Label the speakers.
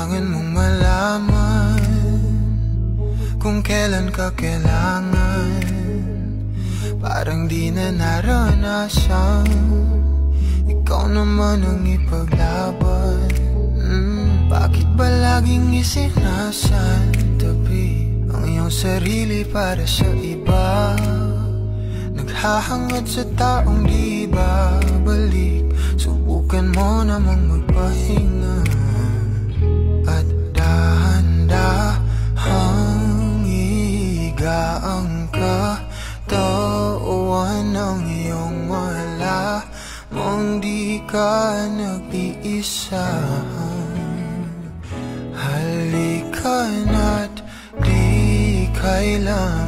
Speaker 1: Kailangan mong malaman kung kailan ka kailangan. Parang di na naranasan, ikaw naman ang ipaglaban. Bakit ba laging isinasantabi ang iyong sarili para sa iba? Naghahangad sa taong di babalik. Subukan mo namang magpahinga at dahan-dahang higa ang katawan ng iyong wala mong di ka nag-iisa. Halika na't di kailangan